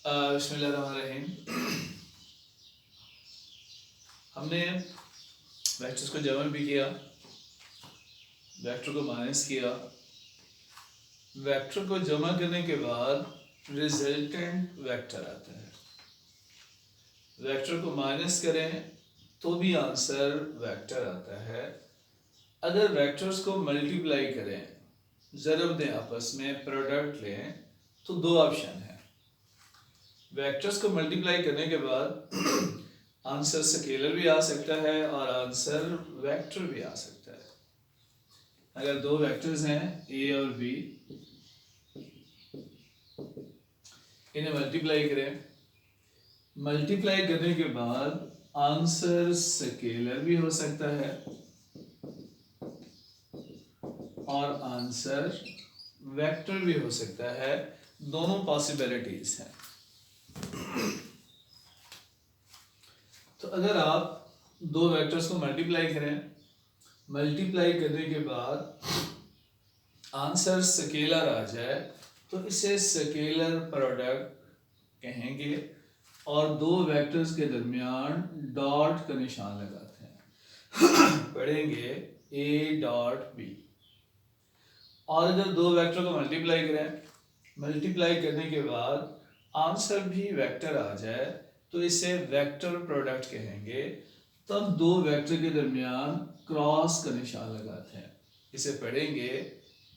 बिस्मिल्लाहिर्रहमानिर्रहीम। हमने वेक्टर्स को जमा भी किया, वेक्टर को माइनस किया। वेक्टर को जमा करने के बाद रिजल्टेंट वेक्टर आता है। वेक्टर को माइनस करें तो भी आंसर वेक्टर आता है। अगर वेक्टर्स को मल्टीप्लाई करें, ज़रब दें, आपस में प्रोडक्ट लें, तो दो ऑप्शन है। वेक्टर्स को मल्टीप्लाई करने के बाद आंसर स्केलर भी आ सकता है और आंसर वेक्टर भी आ सकता है। अगर दो वेक्टर्स हैं ए और बी, इन्हें मल्टीप्लाई करें। मल्टीप्लाई करने के बाद आंसर स्केलर भी हो सकता है और आंसर वेक्टर भी हो सकता है। दोनों पॉसिबिलिटीज हैं। तो अगर आप दो वेक्टर्स को मल्टीप्लाई करें, मल्टीप्लाई करने के बाद आंसर स्केलर आ जाए तो इसे स्केलर प्रोडक्ट कहेंगे और दो वेक्टर्स के दरमियान डॉट का निशान लगाते हैं। पढ़ेंगे ए डॉट बी। और अगर दो वेक्टर को मल्टीप्लाई करें, मल्टीप्लाई करने के बाद आंसर भी वेक्टर आ जाए तो इसे वेक्टर प्रोडक्ट कहेंगे। तब दो वेक्टर के दरमियान क्रॉस का निशान लगाते हैं। इसे पढ़ेंगे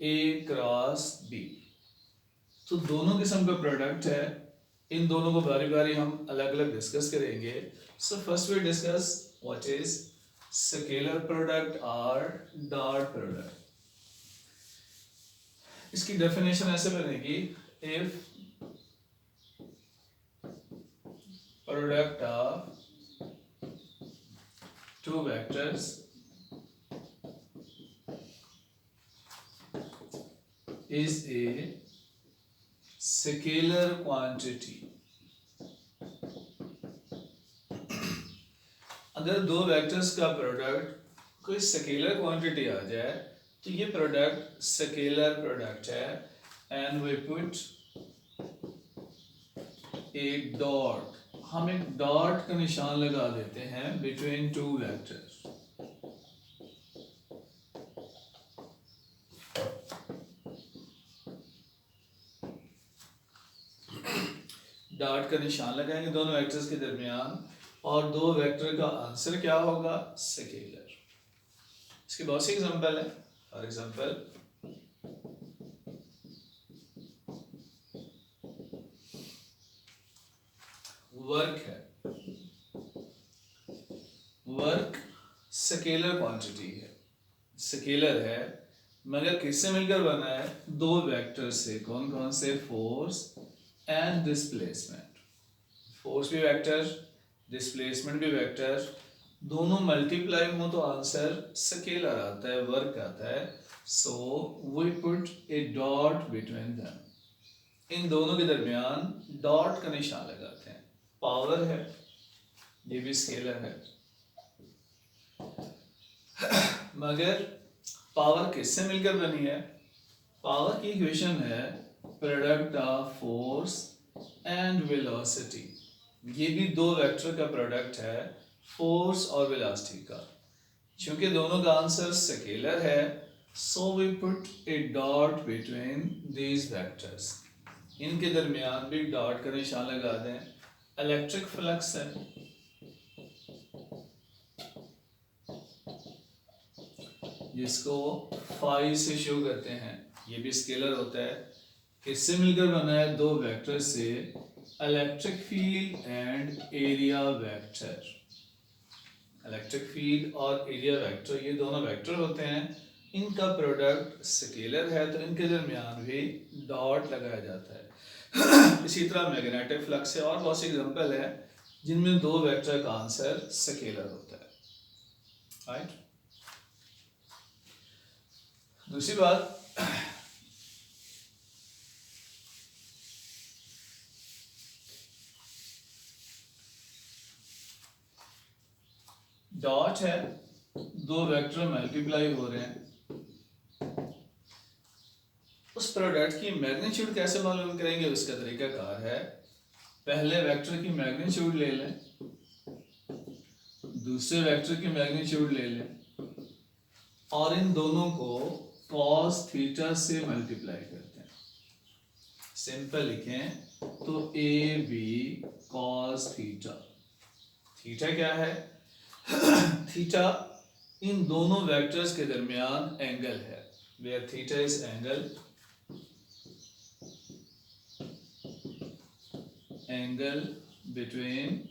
ए क्रॉस बी। तो दोनों किस्म का प्रोडक्ट है। इन दोनों को बारी बारी हम अलग अलग डिस्कस करेंगे। So first we discuss what is scalar product और डॉट प्रोडक्ट। इसकी डेफिनेशन ऐसे बनेगी, if product of two vectors is a scalar quantity। अगर दो वेक्टर्स का प्रोडक्ट कोई स्केलर क्वांटिटी आ जाए तो ये प्रोडक्ट स्केलर प्रोडक्ट है। And we put a dot, हम एक डॉट का निशान लगा देते हैं बिटवीन टू वेक्टर्स। डॉट का निशान लगाएंगे दोनों वेक्टर्स के दरमियान और दो वेक्टर का आंसर क्या होगा, स्केलर। इसके बहुत से एग्जांपल है। फॉर एग्जांपल वर्क है। वर्क स्केलर क्वांटिटी है, स्केलर है, मगर किससे मिलकर बना है, दो वेक्टर से। कौन कौन से, फोर्स एंड डिस्प्लेसमेंट। फोर्स भी वेक्टर, डिस्प्लेसमेंट भी वेक्टर। दोनों मल्टीप्लाई हो तो आंसर स्केलर आता है, वर्क आता है। So we put a dot between them. इन दोनों के दरमियान डॉट का निशान लगाते हैं। पावर है, ये भी स्केलर है, मगर पावर किससे मिलकर बनी है, पावर की इक्वेशन है product of force and velocity. ये भी दो वेक्टर का प्रोडक्ट है, फोर्स और वेलोसिटी का। क्योंकि दोनों का आंसर स्केलर है, so we put a dot between these vectors. इनके दरमियान भी डॉट का निशान लगा दें। इलेक्ट्रिक फ्लक्स है, जिसको फाई से शो करते हैं, ये भी स्केलर होता है। किससे मिलकर बना है, दो वेक्टर से, electric field and area vector. Electric field और एरिया वेक्टर, ये दोनों वेक्टर होते हैं। इनका प्रोडक्ट स्केलर है तो इनके दरमियान भी डॉट लगाया जाता है। इसी तरह मैग्नेटिक फ्लक्स है और बहुत सी एग्जांपल है जिनमें दो वेक्टर का आंसर स्केलर होता है। राइट। दूसरी बात, डॉट है, दो वेक्टर मल्टीप्लाई हो रहे हैं, उस प्रोडक्ट की मैग्नीट्यूड कैसे मालूम करेंगे, उसका तरीका कार है पहले वेक्टर की मैग्नीट्यूड ले लें, दूसरे वेक्टर की मैग्नीट्यूड ले लें और इन दोनों को cos थीटा से मल्टीप्लाई करते हैं। सिंपल लिखें तो a b cos theta. Theta क्या है? थीटा इन दोनों वेक्टर्स के दरमियान एंगल है। Where theta is angle between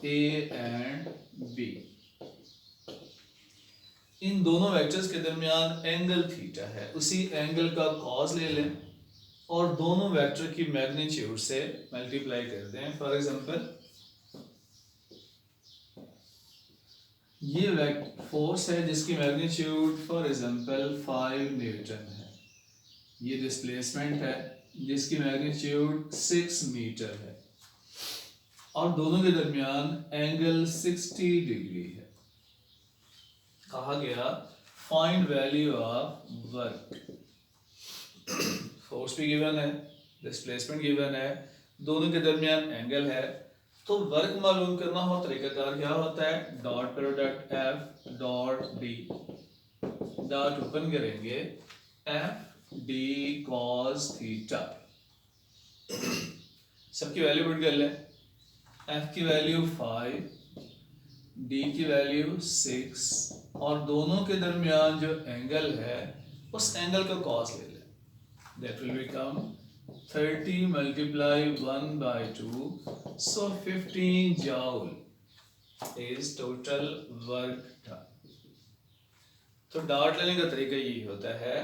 A and B. इन दोनों वेक्टर्स के दरमियान एंगल थीटा है, उसी एंगल का कॉस ले लें और दोनों वेक्टर की मैग्नीट्यूड से मल्टीप्लाई कर दें। फॉर एग्जांपल ये फोर्स है जिसकी मैग्नीट्यूड फॉर एग्जांपल 5 न्यूटन है। ये डिस्प्लेसमेंट है जिसकी मैग्नीट्यूड 6 मीटर है और दोनों के दरमियान एंगल 60 डिग्री है। कहा गया find value of work. Force भी गिवन है, डिस्प्लेसमेंट गिवन है, दोनों के दरमियान एंगल है, तो वर्क मालूम करना हो तरीकाकार क्या होता है? Dot product F dot D, dot open करेंगे एफ डी कॉस थीटा। सबकी वैल्यू पुट कर लें। एफ की वैल्यू 5, डी की वैल्यू 6 और दोनों के दरमियान जो एंगल है उस एंगल का कॉस ले लें। That will become 30 multiply 1/2, so 15 joule is total work done। तो डॉट लेने का तरीका यही होता है,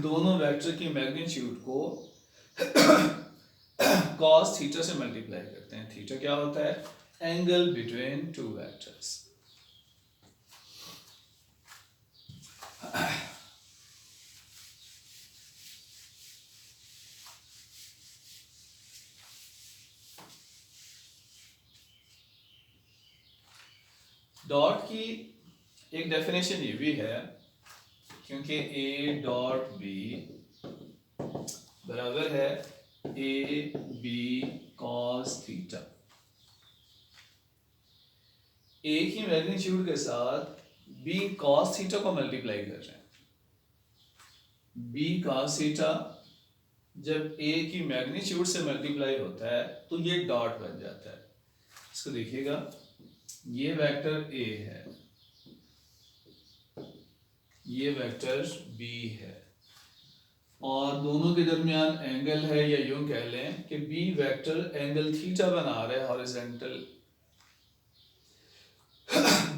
दोनों वेक्टर की मैग्नीट्यूड को cos थीटा से मल्टीप्लाई करते हैं। थीटा क्या होता है? Angle between two vectors. Dot की एक डेफिनेशन ये भी है, क्योंकि ए डॉट बी बराबर है ए बी कॉस थीटा। ए की मैग्नीट्यूड के साथ बी कॉस थीटा को मल्टीप्लाई कर रहे हैं। बी कॉस थीटा जब ए की मैग्नीट्यूड से मल्टीप्लाई होता है तो ये डॉट बन जाता है। इसको देखिएगा, ये वेक्टर ए है, ये वेक्टर बी है और दोनों के दरमियान एंगल है, या यूं कह लें कि बी वेक्टर एंगल थीटा बना रहा है हॉरिजॉन्टल।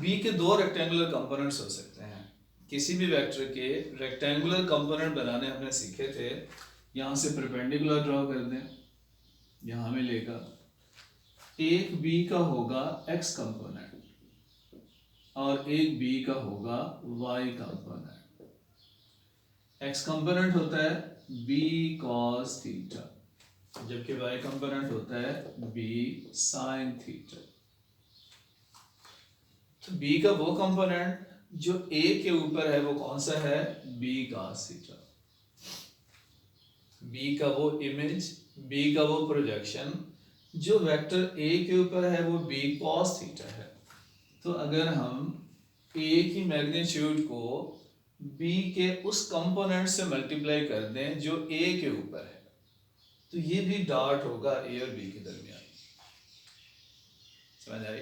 बी के दो रेक्टेंगुलर कंपोनेंट्स हो सकते हैं। किसी भी वेक्टर के रेक्टेंगुलर कंपोनेंट बनाने हमने सीखे थे। यहाँ से परपेंडिकुलर ड्रॉ कर दें, यहाँ मिलेगा एक बी का होगा एक्स कंपोनेंट और एक बी का होगा वाई कंपोनेंट। एक्स कंपोनेंट होता है बी कॉस थीटा, जबकि वाई कंपोनेंट होता है बी साइन थीटा। तो बी का वो कंपोनेंट जो ए के ऊपर है वो कौन सा है? B cos theta. बी का वो इमेज, बी का वो प्रोजेक्शन जो वेक्टर ए के ऊपर है वो बी कॉस थीटा है। तो अगर हम ए की मैग्नीट्यूड को बी के उस कंपोनेंट से मल्टीप्लाई कर दें जो ए के ऊपर है, तो ये भी डॉट होगा ए और बी के दरमियान। समझ आई?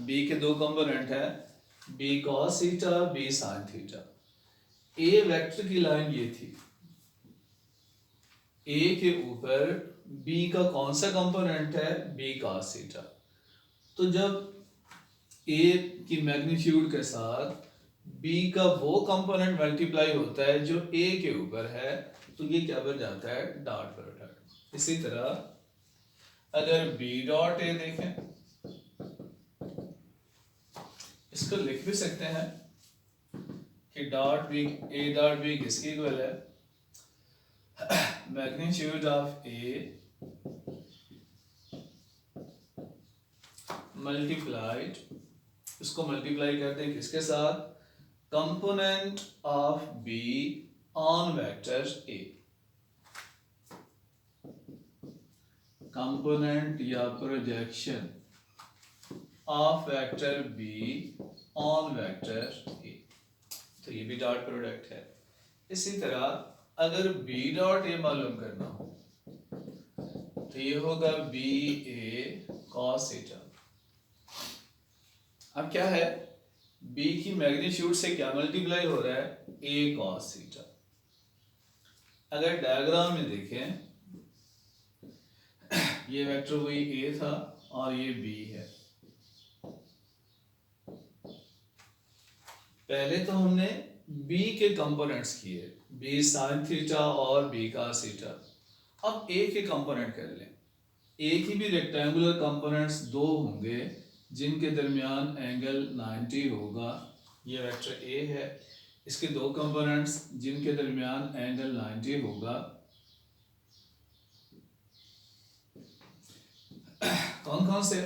बी के दो कंपोनेंट है, B cos theta, B sine theta. A vector की लाइन ये थी, ए के ऊपर बी का कौन सा कंपोनेंट है? B cos theta. तो जब ए की मैग्नीट्यूड के साथ बी का वो कंपोनेंट मल्टीप्लाई होता है जो ए के ऊपर है, तो ये क्या बन जाता है? Dot product. इसी तरह अगर बी डॉट ए देखें, इसको लिख भी सकते हैं कि dot B, A dot B किसकी इक्वल है? मैग्नीट्यूड ऑफ ए मल्टीप्लाइड, इसको मल्टीप्लाई करते हैं किसके साथ? Component of B on vector A. Component या projection of vector B on vector A, तो ये भी डॉट प्रोडक्ट है। इसी तरह अगर बी डॉट ए मालूम करना हो तो ये होगा बी ए कॉस थीटा। अब क्या है, बी की मैग्नीट्यूड से क्या मल्टीप्लाई हो रहा है, ए कॉस थीटा। अगर डायग्राम में देखें, ये वेक्टर वही ए था और ये बी है। पहले तो हमने बी के कंपोनेंट्स किए, बी साइन थीटा और बी कॉस थीटा। अब ए के कंपोनेंट कर लें। ए की भी रेक्टेंगुलर कंपोनेंट्स दो होंगे जिनके दरमियान एंगल 90 होगा। ये वेक्टर ए है, इसके दो कंपोनेंट्स जिनके दरमियान एंगल 90 होगा। कौन कौन से,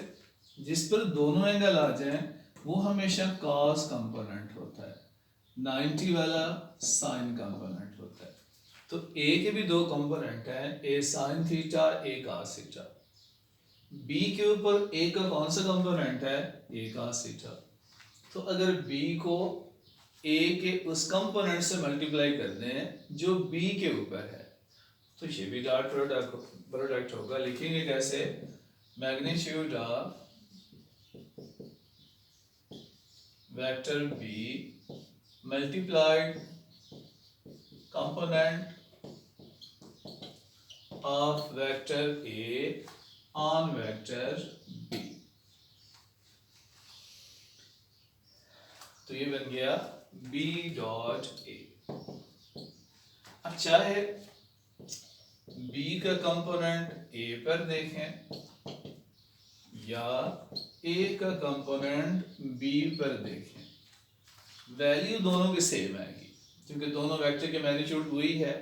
जिस पर दोनों एंगल आ जाएं वो हमेशा कॉस कंपोनेंट होता है, 90 वाला साइन कंपोनेंट होता है। तो ए के भी दो कंपोनेंट हैं, ए साइन थीटा ए कॉस थीटा। बी के ऊपर ए का कौन सा कंपोनेंट है, ए कॉस थीटा। तो अगर बी को ए के उस कंपोनेंट से मल्टीप्लाई कर दें जो बी के ऊपर है तो ये भी डॉट प्रोडक्ट होगा। लिखेंगे कैसे, magnitude of vector b multiplied component of vector a on vector b. तो ये बन गया बी डॉट ए। अब चाहे बी का कंपोनेंट ए पर देखें या ए का कंपोनेंट बी पर देखें, वैल्यू दोनों की सेम आएगी क्योंकि दोनों वेक्टर के मैग्नीट्यूड वही है,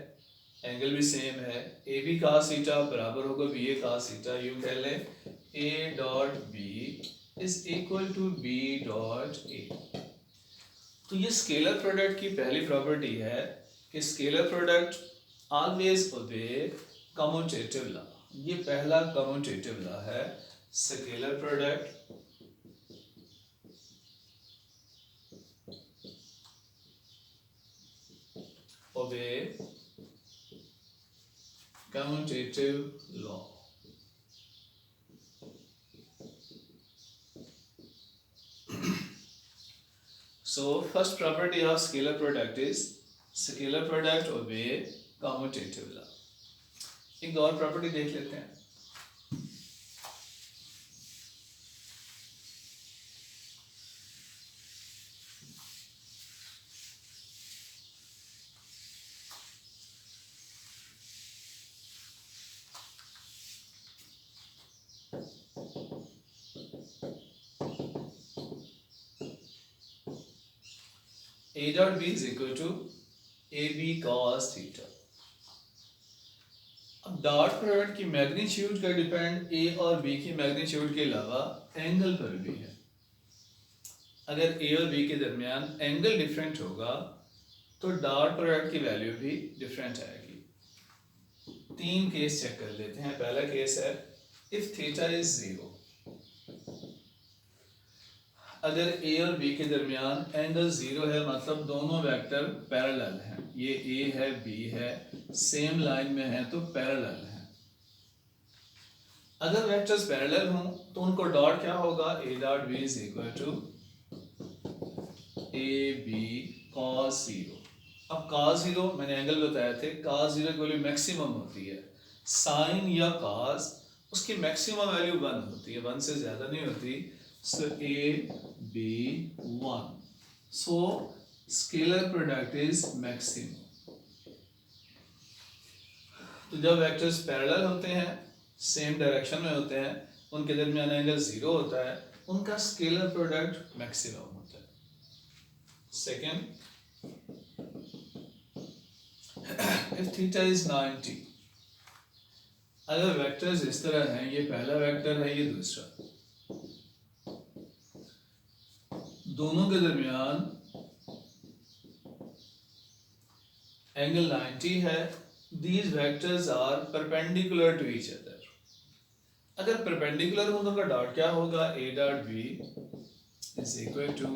एंगल भी सेम है। ए बी कॉस थीटा बराबर होगा बी ए कॉस थीटा। यूं कह लें A dot B is equal to B dot A. तो ये स्केलर प्रोडक्ट की पहली प्रॉपर्टी है कि scalar product always obey commutative law. ये पहला कम्यूटेटिव लॉ है, scalar product obey commutative law. So first property of scalar product is scalar product obey commutative law. एक और प्रॉपर्टी देख लेते हैं। A dot B is equal to AB cos theta। अब dot product की magnitude का depend ए और B की मैग्नीट्यूड के अलावा एंगल पर भी है। अगर ए और बी के दरमियान एंगल डिफरेंट होगा तो डॉट प्रोडक्ट की वैल्यू भी डिफरेंट आएगी। तीन केस चेक कर लेते हैं। पहला केस है इफ थीटा इज 0, अगर ए और बी के दरमियान एंगल 0 है मतलब दोनों वेक्टर पैरेलल हैं, ये ए है बी है सेम लाइन में है तो पैरेलल है। अगर वेक्टर्स पैरेलल हों तो उनको डॉट क्या होगा, a dot B is equal to a b cos 0। अब cos 0 मैंने एंगल बताए थे, cos 0 की वैल्यू मैक्सिमम होती है। साइन या cos उसकी मैक्सिमम वैल्यू 1 होती है, 1 से ज्यादा नहीं होती। So A B 1, so scalar product is maximum। तो जब वेक्टर्स पैरेलल होते हैं, सेम डायरेक्शन में होते हैं, उनके दरमियान एंगल 0 होता है, उनका स्केलर प्रोडक्ट मैक्सिमम होता है। सेकेंड, if theta is 90, अगर वेक्टर्स इस तरह हैं, ये पहला वेक्टर है, ये दूसरा, दोनों के दरमियान एंगल 90 है, these vectors are perpendicular to each other। अगर परपेंडिकुलर हो तो उनका डॉट क्या होगा, a dot B is equal to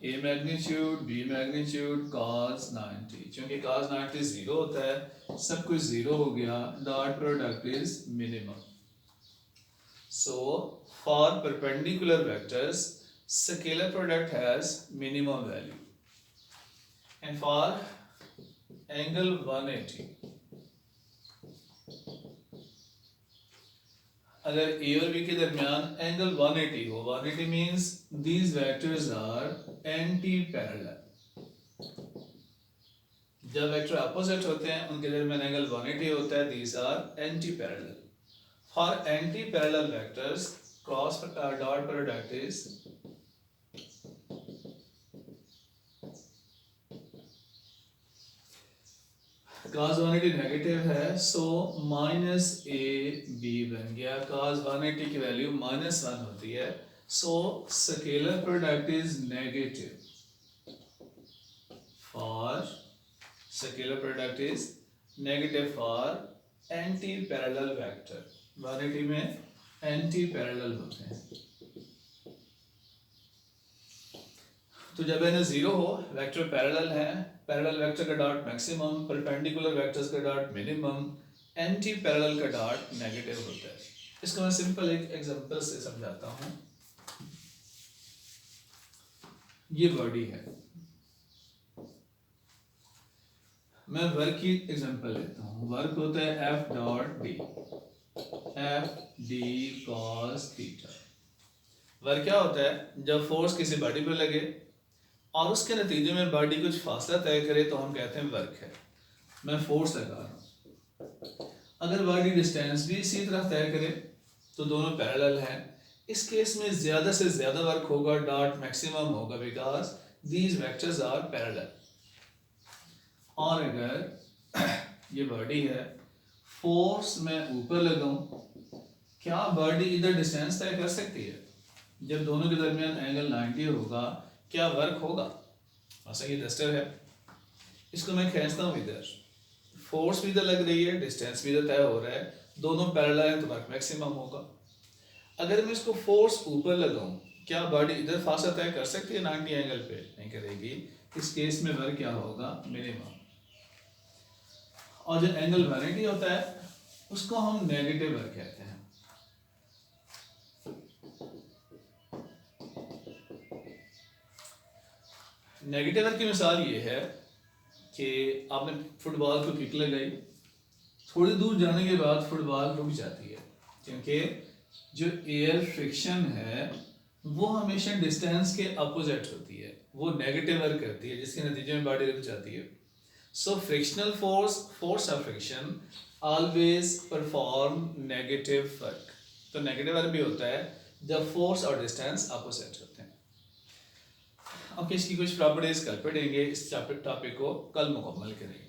a magnitude b magnitude cos 90। क्योंकि cos 90 जीरो होता है, सब कुछ जीरो हो गया, dot product is minimum. So for perpendicular vectors scalar product has minimum value, and for angle 180 अगर ए और बी के दरमियान एंगल 180 हो, 180 means these vectors are anti parallel. जब वेक्टर अपोजिट होते हैं उनके दरमियान एंगल 180 होता है, these are anti parallel. For anti parallel vectors cross dot product is cos 180 negative है, सो माइनस ए बी बन गया। cos 180 की वैल्यू -1 होती है, so scalar product is negative. For scalar product is negative for anti parallel vector. 180 में anti parallel होते हैं। तो जब n जीरो हो, वेक्टर पैरेलल है, पैरेलल वेक्टर का डॉट मैक्सिमम, परपेंडिकुलर वेक्टर्स का डॉट मिनिमम, एंटी पैरेलल का डॉट नेगेटिव होता है। इसको मैं सिंपल एक एग्जांपल से समझाता हूँ। ये बॉडी है, मैं वर्क की एग्जांपल लेता हूँ। वर्क होता है F dot D, F D cos theta. Work क्या होता है, जब फोर्स किसी बॉडी पर लगे और उसके नतीजे में बॉडी कुछ फासला तय करे तो हम कहते हैं वर्क है। मैं फोर्स लगा रहा हूँ, अगर बॉडी डिस्टेंस भी इसी तरह तय करे तो दोनों पैरेलल हैं। इस केस में ज़्यादा से ज़्यादा वर्क होगा, डॉट मैक्सिमम होगा, because these vectors are parallel. और अगर ये बॉडी है, फोर्स मैं ऊपर लगाऊं, क्या बॉडी इधर डिस्टेंस तय कर सकती है? जब दोनों के दरमियान एंगल 90 होगा, क्या वर्क होगा? ऐसा ये डस्टर है, इसको मैं खींचता हूँ इधर, फोर्स भी इधर लग रही है, डिस्टेंस भी इधर तय हो रहा है, दोनों पैरेलल हैं तो वर्क मैक्सिमम होगा। अगर मैं इसको फोर्स ऊपर लगाऊं, क्या बॉडी इधर फासला तय कर सकती है 90 एंगल पे? नहीं करेगी। इस केस में वर्क क्या होगा? मिनिमम। और जो एंगल 180 होता है उसको हम नेगेटिव वर्क कहते हैं। नेगेटिव वर्क की मिसाल ये है कि आपने फुटबॉल को किक लगाई, थोड़ी दूर जाने के बाद फुटबॉल रुक जाती है, क्योंकि जो एयर फ्रिक्शन है वो हमेशा डिस्टेंस के अपोजिट होती है, वो नेगेटिव वर्क करती है, जिसके नतीजे में बॉडी रुक जाती है। सो frictional force, force of friction always perform negative work. तो नेगेटिव वर्क भी होता है जब फोर्स और डिस्टेंस अपोजिट होते हैं। ओके, इसकी कुछ प्रॉपर्टीज कल पढ़ेंगे, इस टॉपिक को कल मुकम्मल करेंगे।